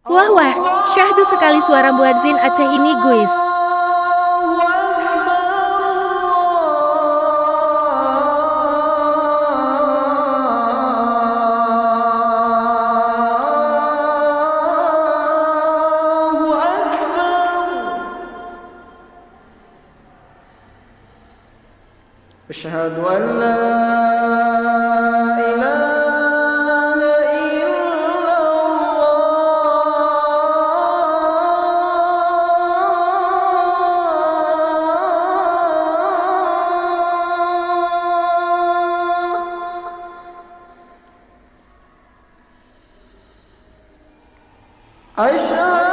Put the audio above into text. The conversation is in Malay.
Wah wah, syahdu sekali suara muadzin Aceh ini guys. أشهد أن لا إله إلا الله. أشهد